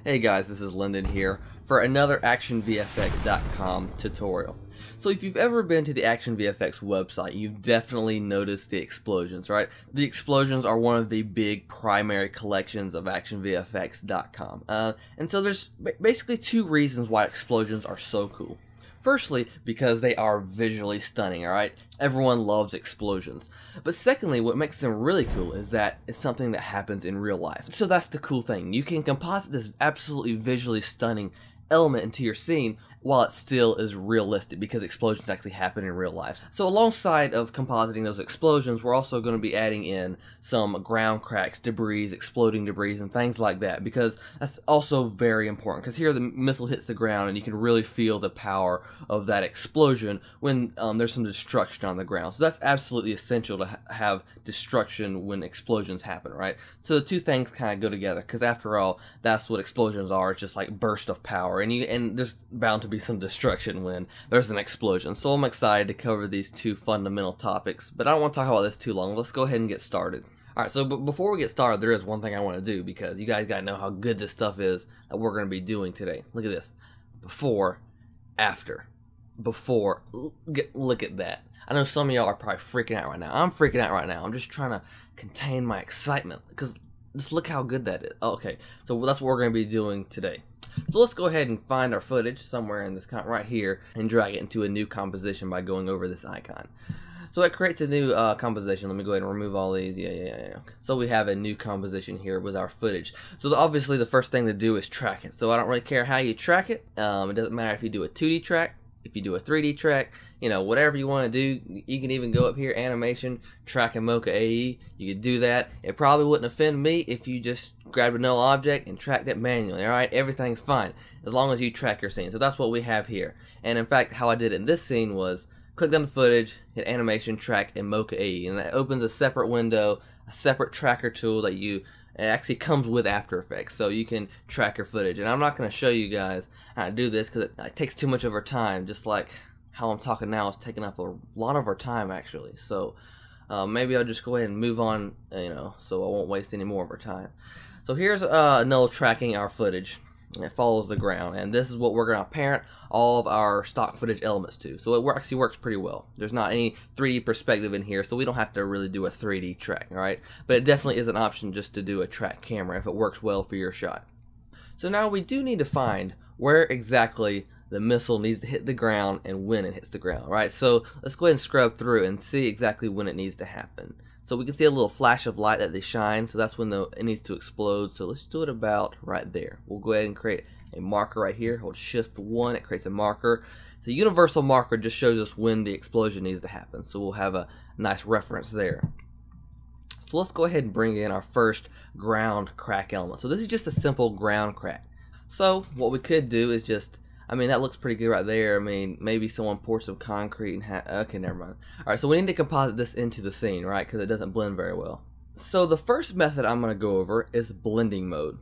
Hey guys, this is Lyndon here for another ActionVFX.com tutorial. So if you've ever been to the ActionVFX website, you've definitely noticed the explosions, right? The explosions are one of the big primary collections of ActionVFX.com. And so there's basically two reasons why explosions are so cool. Firstly, because they are visually stunning, alright? Everyone loves explosions. But secondly, what makes them really cool is that it's something that happens in real life. So that's the cool thing. You can composite this absolutely visually stunning element into your scene while it still is realistic, because explosions actually happen in real life. So alongside of compositing those explosions, we're also going to be adding in some ground cracks, debris, exploding debris, and things like that, because that's also very important, because here the missile hits the ground and you can really feel the power of that explosion when there's some destruction on the ground. So that's absolutely essential to have destruction when explosions happen, right? So the two things kind of go together, because after all, that's what explosions are. It's just like burst of power, and there's bound to be some destruction when there's an explosion. So I'm excited to cover these two fundamental topics, but I don't want to talk about this too long. Let's go ahead and get started. Alright, so before we get started, there is one thing I want to do, because you guys gotta know how good this stuff is that we're going to be doing today. Look at this. Before, after. Before, look at that. I know some of y'all are probably freaking out right now. I'm freaking out right now. I'm just trying to contain my excitement, because just look how good that is. Okay, so that's what we're going to be doing today. So let's go ahead and find our footage somewhere in this right here and drag it into a new composition by going over this icon. So it creates a new composition. Let me go ahead and remove all these. Yeah. So we have a new composition here with our footage. So obviously the first thing to do is track it. So I don't really care how you track it. It doesn't matter if you do a 2D track, if you do a 3D track, you know, whatever you want to do. You can even go up here, animation, track and Mocha AE. You could do that. It probably wouldn't offend me if you just grabbed a null object and tracked it manually, alright? Everything's fine, as long as you track your scene. So that's what we have here. And in fact, how I did it in this scene was click on the footage, hit animation, track, and Mocha AE. And that opens a separate window, a separate tracker tool that it actually comes with After Effects, so you can track your footage. And I'm not going to show you guys how to do this because it takes too much of our time, just like how I'm talking now is taking up a lot of our time actually. So maybe I'll just go ahead and move on, so I won't waste any more of our time. So here's null tracking our footage. It follows the ground, and this is what we're going to parent all of our stock footage elements to. So it actually works pretty well. There's not any 3D perspective in here, so we don't have to really do a 3D track, alright? But it definitely is an option just to do a track camera if it works well for your shot. So now we do need to find where exactly the missile needs to hit the ground and when it hits the ground, right? So let's go ahead and scrub through and see exactly when it needs to happen. So we can see a little flash of light that they shine, so that's when it needs to explode. So let's do it about right there. We'll go ahead and create a marker right here. Hold Shift 1, it creates a marker. So a universal marker just shows us when the explosion needs to happen. So we'll have a nice reference there. So let's go ahead and bring in our first ground crack element. So this is just a simple ground crack. So what we could do is just, that looks pretty good right there. Maybe someone poured some concrete and okay, never mind. Alright, so we need to composite this into the scene, right? Because it doesn't blend very well. So the first method I'm going to go over is blending mode.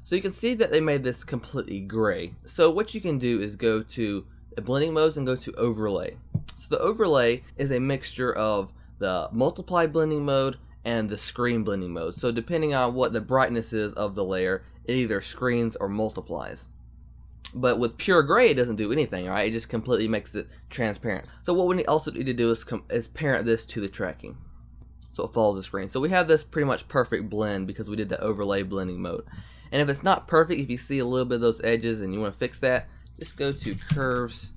So you can see that they made this completely gray. So what you can do is go to blending modes and go to overlay. So the overlay is a mixture of the multiply blending mode and the screen blending mode. So depending on what the brightness is of the layer, it either screens or multiplies. But with pure gray, it doesn't do anything, right? It just completely makes it transparent. So what we also need to do is parent this to the tracking, so it follows the screen. So we have this pretty much perfect blend because we did the overlay blending mode. And if it's not perfect, if you see a little bit of those edges and you want to fix that, just go to curves,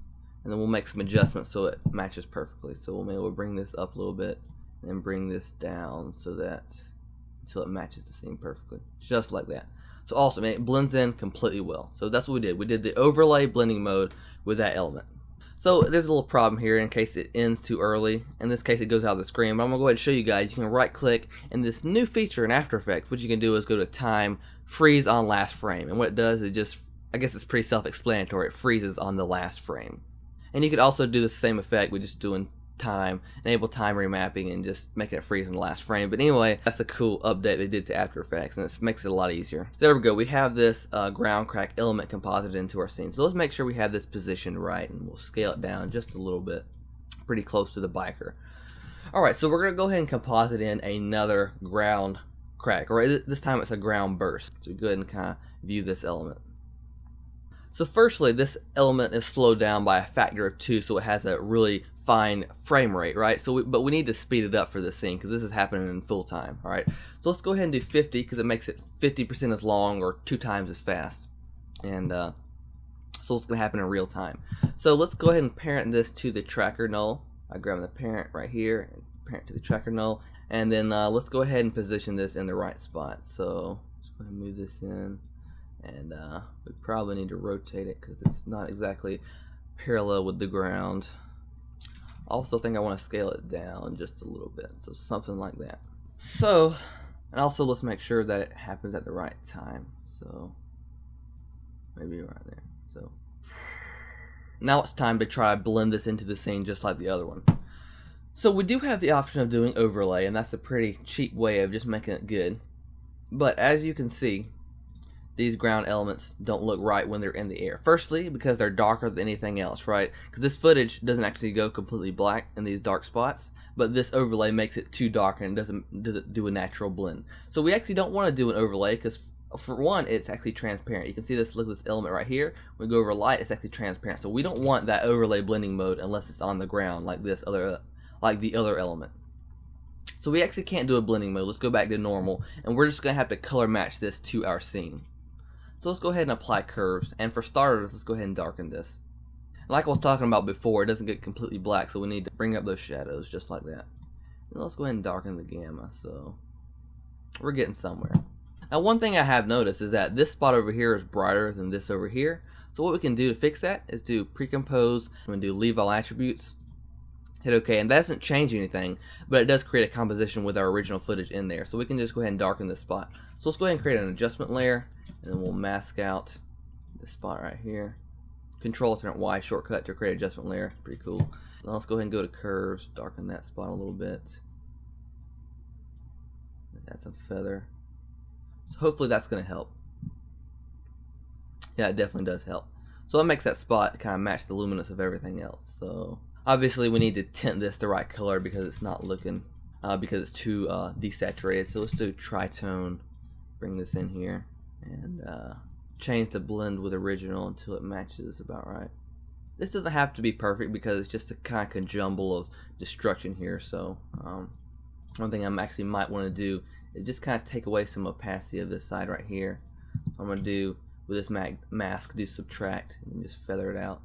and then we'll make some adjustments so it matches perfectly. So we'll bring this up a little bit, and then bring this down until it matches the scene perfectly, just like that. So awesome, it blends in completely well. So that's what we did. We did the overlay blending mode with that element. So there's a little problem here in case it ends too early. In this case, it goes out of the screen. But I'm going to go ahead and show you guys. You can right click, and this new feature in After Effects, what you can do is go to Time, Freeze on Last Frame. And what it does is just, I guess it's pretty self-explanatory. It freezes on the last frame. And you could also do the same effect with just doing time, enable time remapping, and just making it freeze in the last frame. But anyway, that's a cool update they did to After Effects, and it makes it a lot easier. So there we go. We have this ground crack element composited into our scene. So let's make sure we have this positioned right, and we'll scale it down just a little bit, pretty close to the biker. Alright, so we're going to go ahead and composite in another ground crack, or this time it's a ground burst. So we go ahead and kind of view this element. So firstly, this element is slowed down by a factor of 2, so it has a really fine frame rate, right? But we need to speed it up for this scene because this is happening in full time, all right? So let's go ahead and do 50 because it makes it 50% as long or 2 times as fast. And so it's going to happen in real time. So let's go ahead and parent this to the tracker null. I grab the parent right here and parent to the tracker null. And then let's go ahead and position this in the right spot. So just go ahead and move this in. And we probably need to rotate it because it's not exactly parallel with the ground. Also think I want to scale it down just a little bit, so something like that. So, and also let's make sure that it happens at the right time. So maybe right there. So now it's time to try to blend this into the scene just like the other one. So we do have the option of doing overlay, and that's a pretty cheap way of just making it good. But as you can see, these ground elements don't look right when they're in the air. Firstly, because they're darker than anything else, right? Because this footage doesn't actually go completely black in these dark spots, but this overlay makes it too dark and doesn't do a natural blend. So we actually don't want to do an overlay because, for one, it's actually transparent. You can see this, look at this element right here. When we go over light, it's actually transparent. So we don't want that overlay blending mode unless it's on the ground like this other, like the other element. So we actually can't do a blending mode. Let's go back to normal, and we're just gonna have to color match this to our scene. So let's go ahead and apply curves, and for starters, let's go ahead and darken this. Like I was talking about before, it doesn't get completely black, so we need to bring up those shadows just like that. And let's go ahead and darken the gamma, so we're getting somewhere. Now one thing I have noticed is that this spot over here is brighter than this over here. So what we can do to fix that is do pre-compose, and do leave all attributes, hit OK, and that doesn't change anything, but it does create a composition with our original footage in there. So we can just go ahead and darken this spot. So let's go ahead and create an adjustment layer, and then we'll mask out this spot right here. Control Alternate Y shortcut to create adjustment layer. Pretty cool. Now let's go ahead and go to curves, darken that spot a little bit. Add some feather. So hopefully that's going to help. Yeah, it definitely does help. So it makes that spot kind of match the luminance of everything else. So obviously we need to tint this the right color because it's not looking, because it's too desaturated. So let's do tritone. Bring this in here and change the blend with original until it matches about right. This doesn't have to be perfect because it's just a kind of jumble of destruction here. So one thing I actually might want to do is just kind of take away some opacity of this side right here. I'm going to do with this mask, do subtract and just feather it out,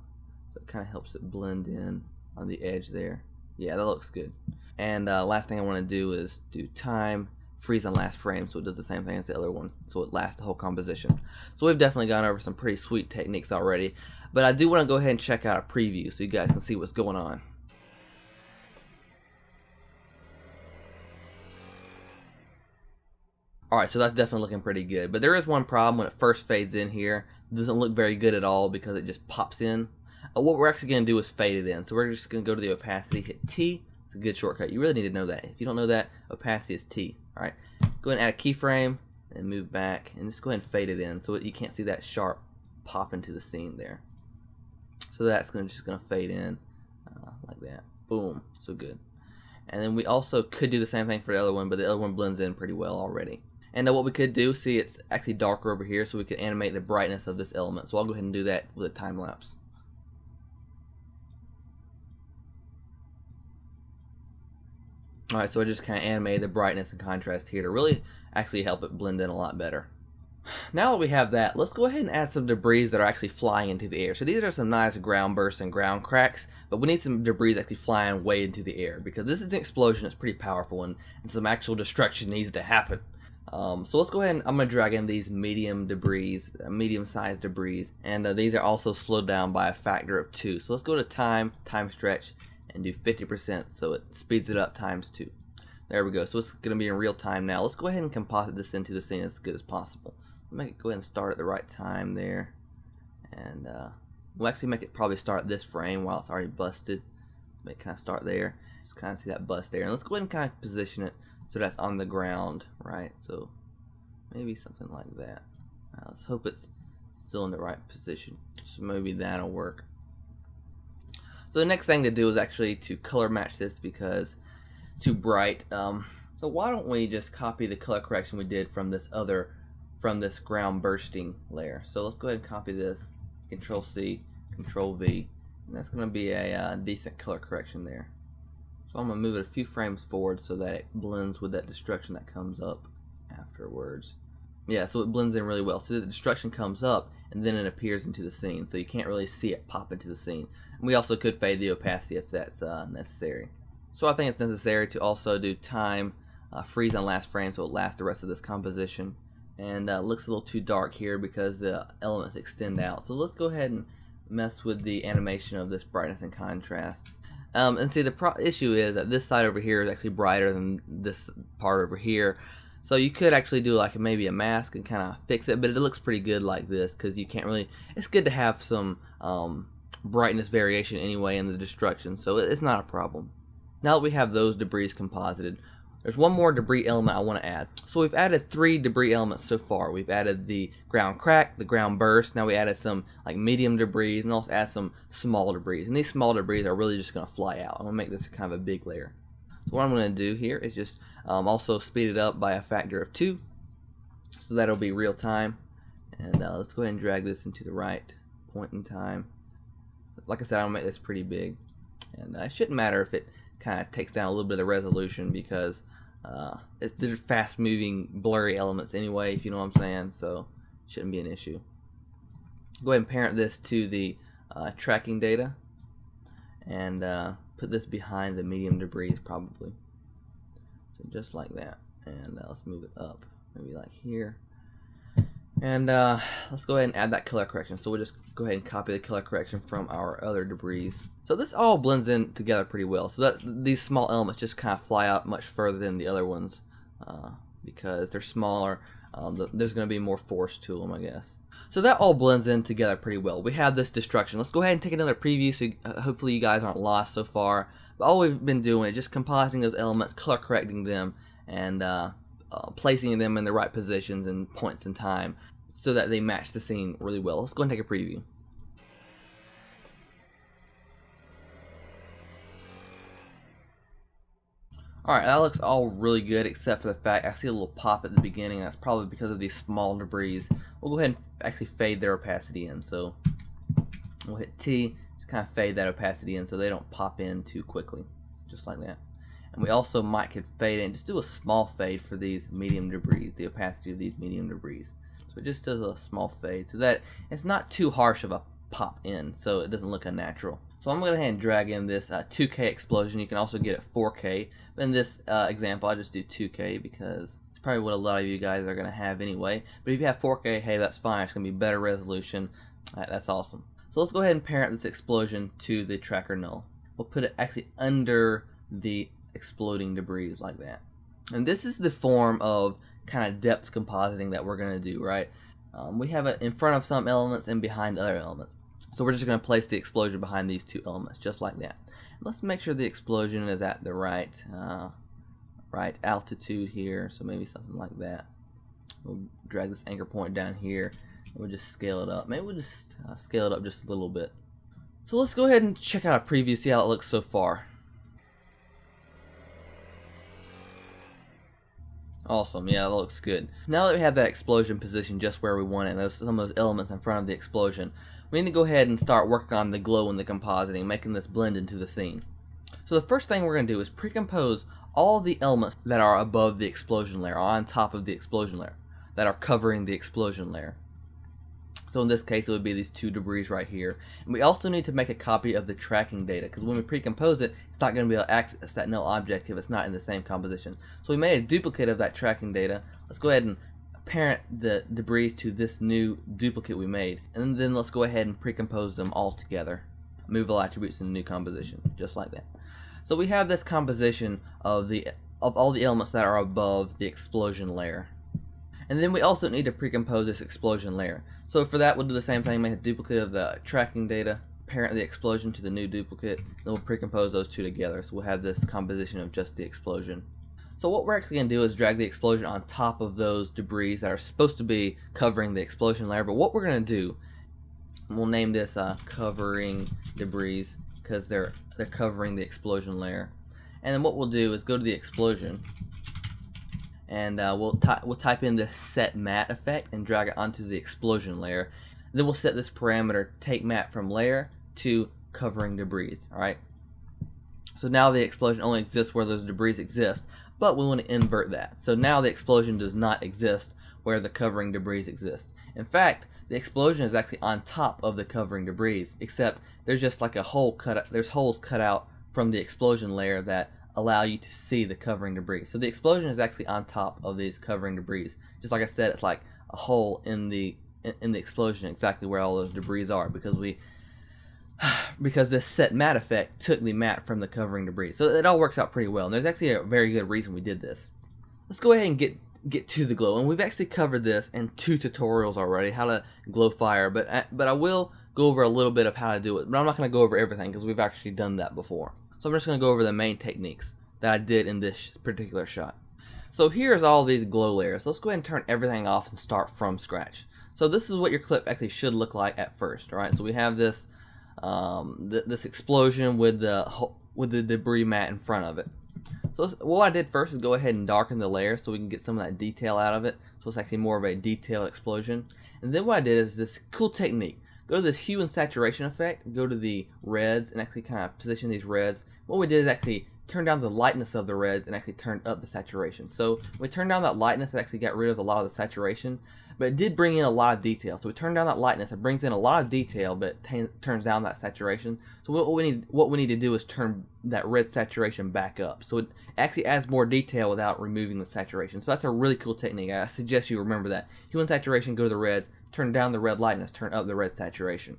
so it kind of helps it blend in on the edge there. Yeah, that looks good. And last thing I want to do is do time freeze on last frame, so it does the same thing as the other one, so it lasts the whole composition. So we've definitely gone over some pretty sweet techniques already, but I do want to go ahead and check out a preview so you guys can see what's going on. Alright, so that's definitely looking pretty good, but there is one problem when it first fades in here. It doesn't look very good at all because it just pops in. What we're actually going to do is fade it in, so we're just going to go to the opacity, hit T. It's a good shortcut. You really need to know that. If you don't know that, opacity is T. Alright, go ahead and add a keyframe and move back and just go ahead and fade it in so you can't see that sharp pop into the scene there. So that's just going to fade in like that. Boom. So good. And then we also could do the same thing for the other one, but the other one blends in pretty well already. And what we could do, see it's actually darker over here, so we could animate the brightness of this element. So I'll go ahead and do that with a time lapse. Alright, so I just kind of animated the brightness and contrast here to really actually help it blend in a lot better. Now that we have that, let's go ahead and add some debris that are actually flying into the air. So these are some nice ground bursts and ground cracks, but we need some debris actually flying way into the air because this is an explosion that's pretty powerful and some actual destruction needs to happen. So let's go ahead and I'm going to drag in these medium debris, medium-sized debris, and these are also slowed down by a factor of 2. So let's go to time stretch, and do 50%, so it speeds it up times 2. There we go. So it's going to be in real time now. Let's go ahead and composite this into the scene as good as possible. Make it go ahead and start at the right time there, and we'll actually make it probably start at this frame while it's already busted. Make it kind of start there. Just kind of see that bust there, and let's go ahead and kind of position it so that's on the ground, right? So maybe something like that. Let's hope it's still in the right position. So maybe that'll work. So the next thing to do is actually to color match this because it's too bright. So So why don't we just copy the color correction we did from this ground bursting layer. So let's go ahead and copy this, Control C, Control V, and that's going to be a decent color correction there. So I'm going to move it a few frames forward so that it blends with that destruction that comes up afterwards. Yeah, so it blends in really well. So the destruction comes up and then it appears into the scene, so you can't really see it pop into the scene. And we also could fade the opacity if that's necessary. So I think it's necessary to also do time freeze on last frame so it lasts the rest of this composition. And it looks a little too dark here because the elements extend out. So let's go ahead and mess with the animation of this brightness and contrast. And see, the issue is that this side over here is actually brighter than this part over here. So you could actually do like maybe a mask and kind of fix it, but it looks pretty good like this because you can't really, it's good to have some brightness variation anyway in the destruction, so it's not a problem. Now that we have those debris composited, there's one more debris element I want to add. So we've added 3 debris elements so far. We've added the ground crack, the ground burst. Now we added some like medium debris and also add some small debris. And these small debris are really just going to fly out. I'm going to make this kind of a big layer. So what I'm going to do here is just also speed it up by a factor of 2. So that'll be real time. And let's go ahead and drag this into the right point in time. Like I said, I'm going to make this pretty big. And it shouldn't matter if it kind of takes down a little bit of the resolution because they're fast moving blurry elements anyway, if you know what I'm saying, so it shouldn't be an issue. Go ahead and parent this to the tracking data and put this behind the medium debris probably, so just like that. And let's move it up maybe like here, and let's go ahead and add that color correction. So we'll just go ahead and copy the color correction from our other debris. So this all blends in together pretty well. So that these small elements just kind of fly out much further than the other ones because they're smaller. There's going to be more force to them, I guess. So that all blends in together pretty well. We have this destruction. Let's go ahead and take another preview so hopefully you guys aren't lost so far. But all we've been doing is just compositing those elements, color correcting them, and placing them in the right positions and points in time so that they match the scene really well. Let's go ahead and take a preview. Alright, that looks all really good except for the fact I see a little pop at the beginning. That's probably because of these small debris. We'll go ahead and actually fade their opacity in. So we'll hit T, just kind of fade that opacity in so they don't pop in too quickly. Just like that. And we also could fade in, just do a small fade for these medium debris, the opacity of these medium debris. So it just does a small fade so that it's not too harsh of a pop in, so it doesn't look unnatural. So I'm going to go ahead and drag in this 2K explosion. You can also get it 4K. But in this example, I just do 2K because it's probably what a lot of you guys are going to have anyway. But if you have 4K, hey, that's fine. It's going to be better resolution. That's awesome. So let's go ahead and parent this explosion to the tracker null. We'll put it actually under the exploding debris like that. And this is the form of kind of depth compositing that we're going to do, right? We have it in front of some elements and behind other elements. So we're just going to place the explosion behind these 2 elements, just like that. Let's make sure the explosion is at the right altitude here, so maybe something like that. We'll drag this anchor point down here, and we'll just scale it up. Maybe we'll just scale it up just a little bit. So let's go ahead and check out a preview, see how it looks so far. Awesome, yeah, that looks good. Now that we have that explosion position just where we want it, and some of those elements in front of the explosion, we need to go ahead and start working on the glow and the compositing, making this blend into the scene. So the first thing we're going to do is pre-compose all the elements that are above the explosion layer, or on top of the explosion layer, that are covering the explosion layer. So in this case, it would be these 2 debris right here. And we also need to make a copy of the tracking data, because when we pre-compose it, it's not going to be able to access that null object if it's not in the same composition. So we made a duplicate of that tracking data. Let's go ahead and parent the debris to this new duplicate we made, and then let's go ahead and pre-compose them all together. Move all attributes in the new composition, just like that. So we have this composition of all the elements that are above the explosion layer. And then we also need to pre-compose this explosion layer. So for that, we'll do the same thing, make a duplicate of the tracking data, parent the explosion to the new duplicate, then we'll pre-compose those 2 together. So we'll have this composition of just the explosion. So what we're actually going to do is drag the explosion on top of those debris that are supposed to be covering the explosion layer. But what we're going to do, we'll name this covering debris because they're covering the explosion layer. And then what we'll do is go to the explosion and we'll type in the set matte effect and drag it onto the explosion layer. Then we'll set this parameter take matte from layer to covering debris. Alright, so now the explosion only exists where those debris exist, but we want to invert that. So now the explosion does not exist where the covering debris exist. In fact, the explosion is actually on top of the covering debris, except there's just like a hole there's holes cut out from the explosion layer that allow you to see the covering debris. So the explosion is actually on top of these covering debris. Just like I said, it's like a hole in the explosion, exactly where all those debris are, because this set matte effect took the matte from the covering debris. So it all works out pretty well, and there's actually a very good reason we did this. Let's go ahead and get to the glow, and we've actually covered this in 2 tutorials already, how to glow fire, but I will go over a little bit of how to do it, but I'm not going to go over everything because we've actually done that before. So I'm just going to go over the main techniques that I did in this particular shot. So here's all these glow layers. Let's go ahead and turn everything off and start from scratch. So this is what your clip actually should look like at first, right? So we have this this explosion with the debris matte in front of it. So what I did first is go ahead and darken the layer so we can get some of that detail out of it. So it's actually more of a detailed explosion. And then what I did is this cool technique. Go to this hue and saturation effect, go to the reds, and actually kind of position these reds. What we did is actually turn down the lightness of the reds and actually turned up the saturation. So when we turned down that lightness, it actually got rid of a lot of the saturation, but it did bring in a lot of detail. So we turned down that lightness, it brings in a lot of detail, but turns down that saturation. So what we need to do is turn that red saturation back up. So it actually adds more detail without removing the saturation. So that's a really cool technique. I suggest you remember that. Hue and saturation, go to the reds, turn down the red lightness, turn up the red saturation.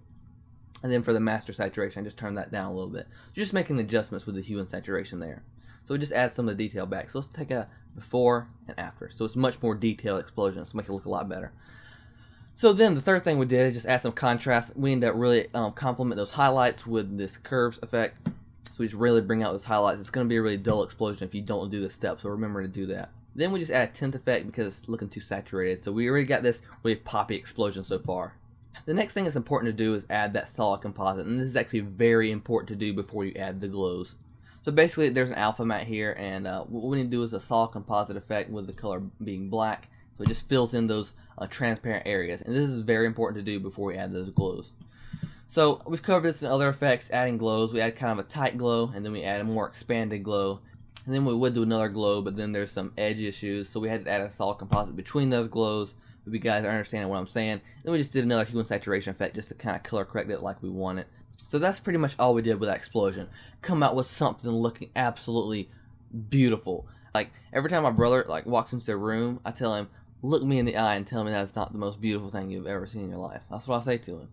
And then for the master saturation, I just turn that down a little bit. So just making adjustments with the hue and saturation there. So we just add some of the detail back. So let's take a before and after. So it's much more detailed explosion, so make it look a lot better. So then the third thing we did is just add some contrast. We need to really complement those highlights with this curves effect. So we just really bring out those highlights. It's going to be a really dull explosion if you don't do this step, so remember to do that. Then we just add a tint effect because it's looking too saturated. So we already got this really poppy explosion so far. The next thing that's important to do is add that solid composite, and this is actually very important to do before you add the glows. So basically there's an alpha matte here, and what we need to do is a solid composite effect with the color being black, so it just fills in those transparent areas, and this is very important to do before we add those glows. So we've covered this in other effects, adding glows. We add kind of a tight glow, and then we add a more expanded glow, and then we would do another glow, but then there's some edge issues, so we had to add a solid composite between those glows. If you guys are understanding what I'm saying, then we just did another hue and saturation effect just to kind of color correct it like we want it. So that's pretty much all we did with that explosion. Come out with something looking absolutely beautiful. Like every time my brother walks into the room, I tell him, look me in the eye and tell me that's not the most beautiful thing you've ever seen in your life. That's what I say to him.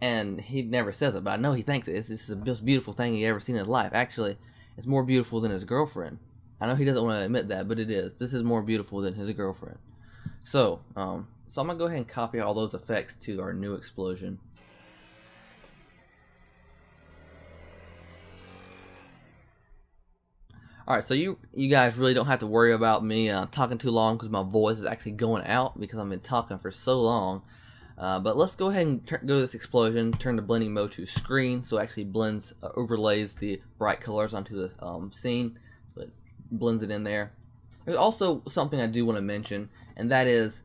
And he never says it, but I know he thinks this is the most beautiful thing he ever seen in his life. Actually, it's more beautiful than his girlfriend. I know he doesn't want to admit that, but it is. This is more beautiful than his girlfriend. So I'm going to go ahead and copy all those effects to our new explosion. Alright, so you guys really don't have to worry about me talking too long because my voice is actually going out because I've been talking for so long. But let's go ahead and go to this explosion, turn the blending mode to screen so it actually blends, overlays the bright colors onto the scene, so it blends it in there. There's also something I do want to mention, and that is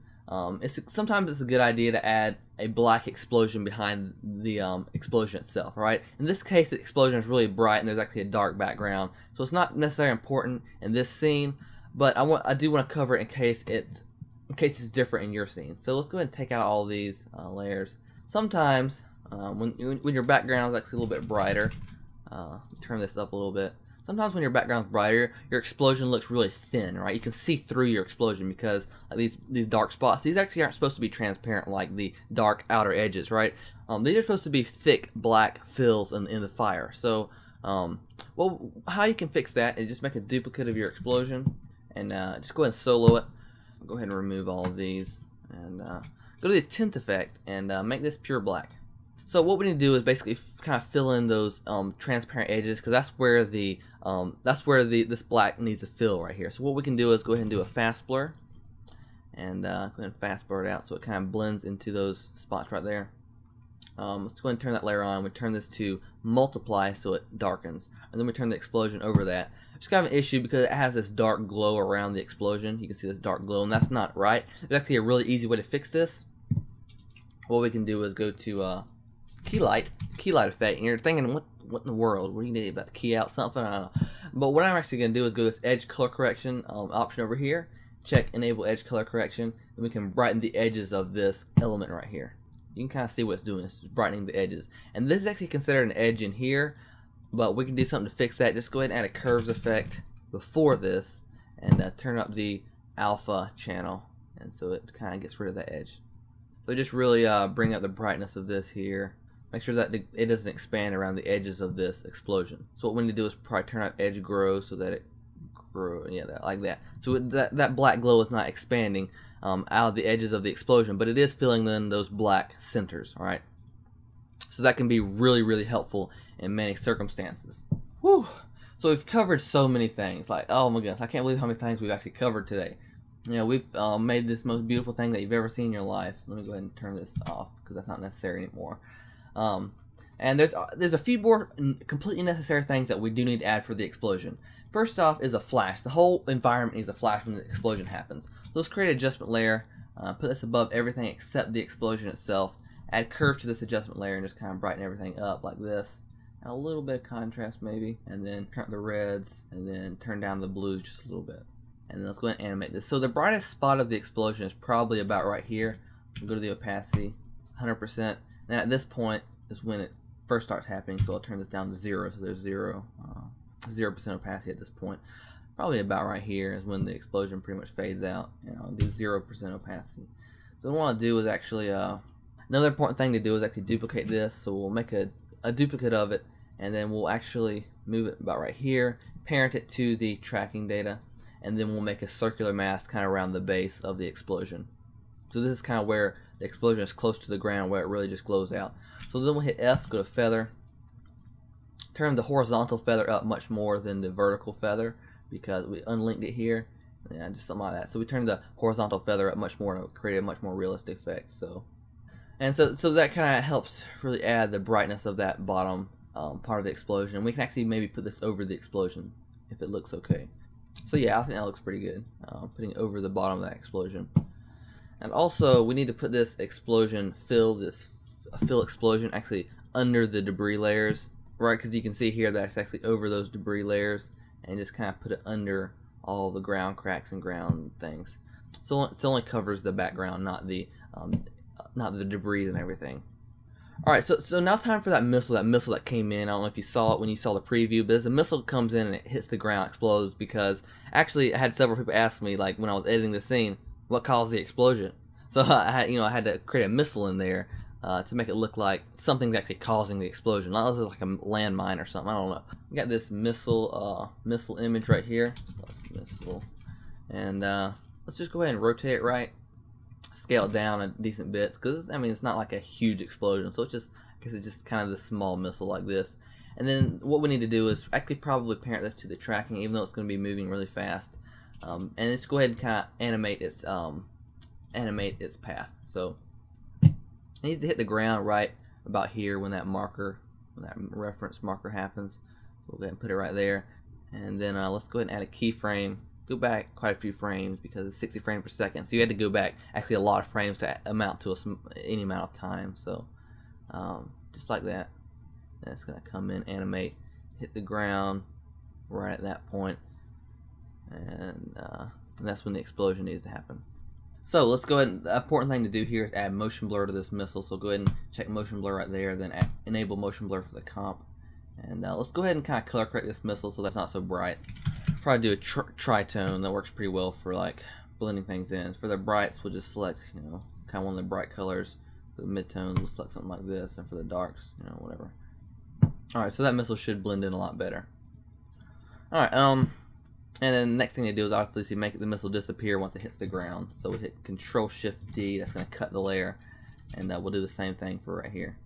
sometimes it's a good idea to add a black explosion behind the explosion itself, right? In this case, the explosion is really bright and there's actually a dark background, so it's not necessarily important in this scene, but I do want to cover it in case it's different in your scene. So let's go ahead and take out all these layers. Sometimes when your background is actually a little bit brighter, turn this up a little bit. Sometimes when your background's brighter, your explosion looks really thin, right? You can see through your explosion because like these dark spots, these actually aren't supposed to be transparent like the dark outer edges, right? These are supposed to be thick black fills in the fire. So, well, how you can fix that is just make a duplicate of your explosion and just go ahead and solo it. Go ahead and remove all of these and go to the tint effect and make this pure black. So what we need to do is basically kind of fill in those transparent edges because that's where this black needs to fill right here. So what we can do is go ahead and do a fast blur and go ahead and fast blur it out so it kind of blends into those spots right there. Let's go ahead and turn that layer on. We turn this to multiply so it darkens, and then we turn the explosion over that. It's kind of an issue because it has this dark glow around the explosion. You can see this dark glow, and that's not right. There's actually a really easy way to fix this. What we can do is go to key light effect, and you're thinking, what in the world? What do you need about to key out something? I don't know. But what I'm actually going to do is go to this edge color correction option over here, check enable edge color correction, and we can brighten the edges of this element right here. You can kind of see what it's doing. It's brightening the edges. And this is actually considered an edge in here, but we can do something to fix that. Just go ahead and add a curves effect before this, and turn up the alpha channel, and so it kind of gets rid of that edge. So just really bring up the brightness of this here. Make sure that it doesn't expand around the edges of this explosion. So what we need to do is probably turn up edge grow so that it grow, yeah, like that. So that black glow is not expanding out of the edges of the explosion, but it is filling in those black centers. All right. So that can be really, really helpful in many circumstances. Whew. So we've covered so many things. Like, oh my goodness, I can't believe how many things we've actually covered today. You know, we've made this most beautiful thing that you've ever seen in your life. Let me go ahead and turn this off because that's not necessary anymore. And there's a few more completely necessary things that we do need to add for the explosion. First off is a flash. The whole environment needs a flash when the explosion happens. So let's create an adjustment layer, put this above everything except the explosion itself, add curve to this adjustment layer, and just kind of brighten everything up like this. And a little bit of contrast maybe, and then turn up the reds, and then turn down the blues just a little bit. And then let's go ahead and animate this. So the brightest spot of the explosion is probably about right here. We'll go to the opacity, 100%. And at this point is when it first starts happening, so I'll turn this down to 0. So there's 0% opacity at this point. Probably about right here is when the explosion pretty much fades out. And I'll do 0% opacity. So what I want to do is actually, another important thing to do is actually duplicate this. So we'll make a duplicate of it, and then we'll actually move it about right here, parent it to the tracking data, and then we'll make a circular mask kind of around the base of the explosion. So this is kind of where the explosion is close to the ground, where it really just glows out. So then we'll hit F, go to feather, turn the horizontal feather up much more than the vertical feather because we unlinked it here. Yeah, just something like that. So we turn the horizontal feather up much more to create a much more realistic effect. So that kind of helps really add the brightness of that bottom part of the explosion. And we can actually maybe put this over the explosion if it looks okay. So yeah, I think that looks pretty good. Putting it over the bottom of that explosion. And also, we need to put this explosion fill explosion actually under the debris layers, right? Because you can see here that it's actually over those debris layers, and just kind of put it under all the ground cracks and ground things. So it only covers the background, not the debris and everything. All right, so now time for that missile that came in. I don't know if you saw it when you saw the preview, but as the missile comes in and it hits the ground, explodes, because actually I had several people ask me, like when I was editing the scene, what caused the explosion. So I had to create a missile in there to make it look like something's actually causing the explosion. Not like a landmine or something. I don't know. We got this missile image right here. Missile, and let's just go ahead and rotate it right. Scale it down a decent bit because I mean it's not like a huge explosion, so it's just kind of this small missile like this. And then what we need to do is actually probably parent this to the tracking, even though it's going to be moving really fast. And let's go ahead and kind of animate its path. So it needs to hit the ground right about here when that reference marker happens. We'll go ahead and put it right there, and then let's go ahead and add a keyframe. Go back quite a few frames because it's 60 frames per second, so you had to go back actually a lot of frames to amount to any amount of time. So just like that, that's gonna come in, animate, hit the ground right at that point, and that's when the explosion needs to happen. So let's go ahead. The important thing to do here is add motion blur to this missile. So go ahead and check motion blur right there, then enable motion blur for the comp, and let's go ahead and kind of color correct this missile so that's not so bright. Probably do a tritone. That works pretty well for like blending things in. For the brights, we'll just select kind of one of the bright colors. For the midtones, we'll select something like this, and for the darks, whatever. All right, so that missile should blend in a lot better. All right, and then the next thing to do is obviously make the missile disappear once it hits the ground. So we hit Control-Shift-D. That's going to cut the layer, and we'll do the same thing for right here.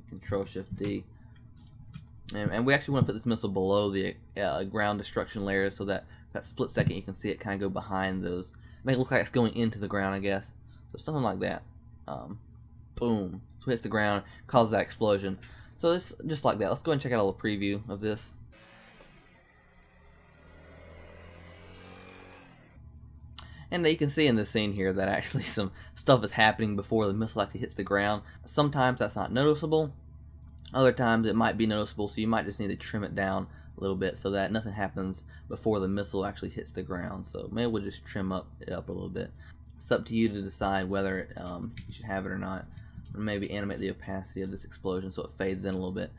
Control-Shift-D. And we actually want to put this missile below the ground destruction layers so that split second you can see it kind of go behind those. Make it look like it's going into the ground, I guess. So something like that. boom, so it hits the ground, causes that explosion. So it's just like that. Let's go ahead and check out a little preview of this. And you can see in this scene here that actually some stuff is happening before the missile actually hits the ground. Sometimes that's not noticeable. Other times it might be noticeable, so you might just need to trim it down a little bit so that nothing happens before the missile actually hits the ground. So maybe we'll just trim it up a little bit. It's up to you to decide whether you should have it or not. Or maybe animate the opacity of this explosion so it fades in a little bit.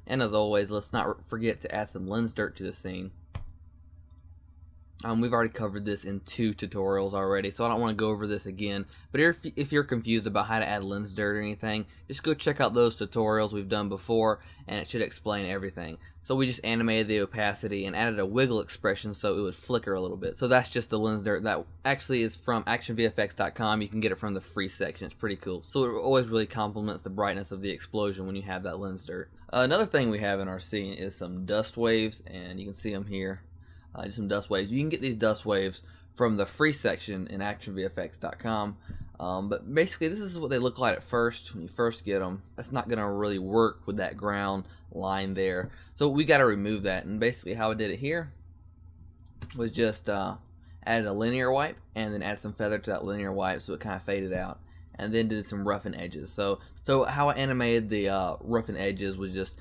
And as always, let's not forget to add some lens dirt to the scene. We've already covered this in 2 tutorials already, so I don't want to go over this again. But if you're confused about how to add lens dirt or anything, just go check out those tutorials we've done before, and it should explain everything. So we just animated the opacity and added a wiggle expression so it would flicker a little bit. So that's just the lens dirt that actually is from ActionVFX.com. You can get it from the free section. It's pretty cool. So it always really complements the brightness of the explosion when you have that lens dirt. Another thing we have in our scene is some dust waves, and you can see them here. Just some dust waves. You can get these dust waves from the free section in ActionVFX.com. But basically, this is what they look like at first when you first get them. That's not going to really work with that ground line there. So we got to remove that. And basically, how I did it here was just added a linear wipe and then add some feather to that linear wipe so it kind of faded out. And then did some roughen edges. So how I animated the roughen edges was just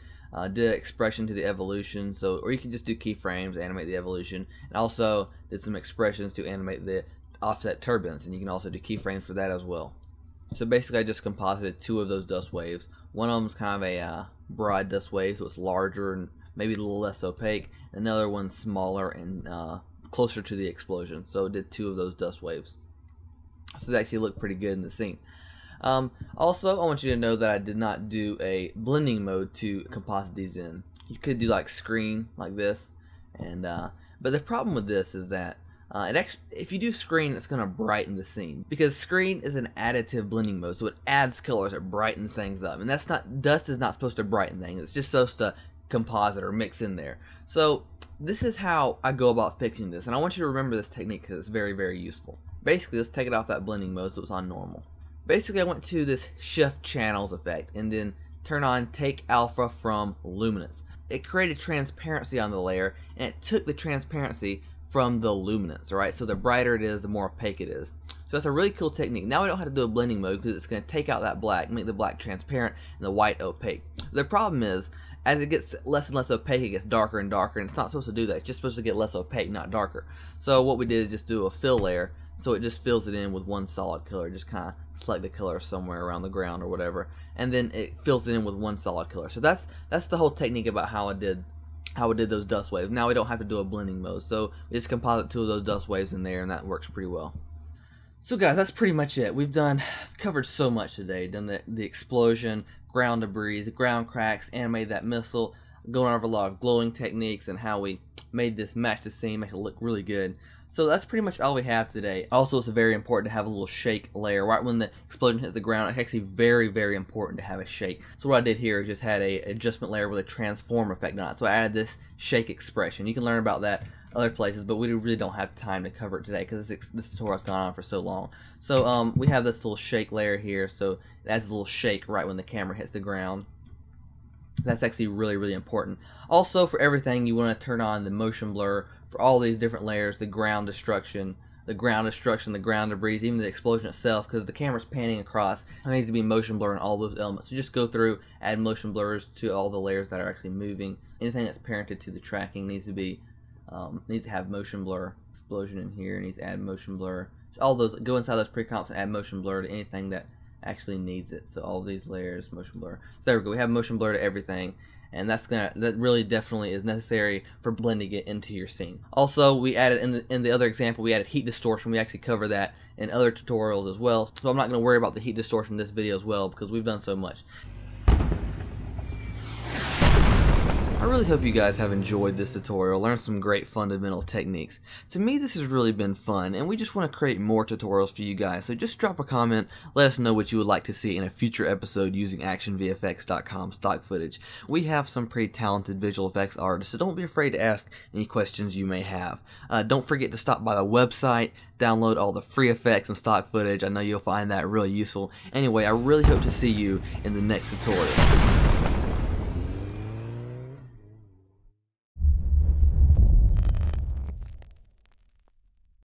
did an expression to the evolution, or you can just do keyframes, animate the evolution, and also did some expressions to animate the offset turbulence, and you can also do keyframes for that as well. So basically I just composited 2 of those dust waves. One of them is kind of a broad dust wave, so it's larger and maybe a little less opaque. Another one's smaller and closer to the explosion, so it did 2 of those dust waves. So it actually looked pretty good in the scene. Also, I want you to know that I did not do a blending mode to composite these in. You could do like screen like this, and but the problem with this is that if you do screen, it's going to brighten the scene, because screen is an additive blending mode, so it adds colors, it brightens things up, and dust is not supposed to brighten things. It's just supposed to composite or mix in there. So this is how I go about fixing this, and I want you to remember this technique because it's very, very useful. Basically, let's take it off that blending mode so it's on normal. Basically, I went to this shift channels effect and then turn on take alpha from luminance. It created transparency on the layer, and it took the transparency from the luminance, alright? So the brighter it is, the more opaque it is. So that's a really cool technique. Now we don't have to do a blending mode because it's going to take out that black, make the black transparent and the white opaque. The problem is, as it gets less and less opaque, it gets darker and darker, and it's not supposed to do that. It's just supposed to get less opaque, not darker. So what we did is just do a fill layer, so it just fills it in with one solid color. Just kind of select the color somewhere around the ground or whatever, and then it fills it in with one solid color. So that's the whole technique about how I did those dust waves. Now we don't have to do a blending mode, so we just composite 2 of those dust waves in there, and that works pretty well. So guys, that's pretty much it. We've covered so much today. Done the explosion, ground debris, the ground cracks, animated that missile, going over a lot of glowing techniques and how we made this match the scene, make it look really good. So that's pretty much all we have today. Also, it's very important to have a little shake layer right when the explosion hits the ground. It's actually very, very important to have a shake. So what I did here is just had a adjustment layer with a transform effect on it. So I added this shake expression. You can learn about that other places, but we really don't have time to cover it today because this tutorial's gone on for so long. So we have this little shake layer here, so it adds a little shake right when the camera hits the ground. That's actually really, really important. Also, for everything, you want to turn on the motion blur for all these different layers, the ground destruction, the ground debris, even the explosion itself, because the camera's panning across. There needs to be motion blur in all those elements. So just go through, add motion blurs to all the layers that are actually moving. Anything that's parented to the tracking needs to have motion blur. Explosion in here needs to add motion blur. So all those, go inside those pre-comps and add motion blur to anything that actually needs it. So all these layers, motion blur. So there we go. We have motion blur to everything, and that really definitely is necessary for blending it into your scene. Also, we added in the other example, we added heat distortion. We actually cover that in other tutorials as well. So I'm not going to worry about the heat distortion in this video as well because we've done so much. I really hope you guys have enjoyed this tutorial, learned some great fundamental techniques. To me, this has really been fun, and we just want to create more tutorials for you guys, so just drop a comment, let us know what you would like to see in a future episode using ActionVFX.com stock footage. We have some pretty talented visual effects artists, so don't be afraid to ask any questions you may have. Don't forget to stop by the website, download all the free effects and stock footage. I know you'll find that really useful. Anyway, I really hope to see you in the next tutorial.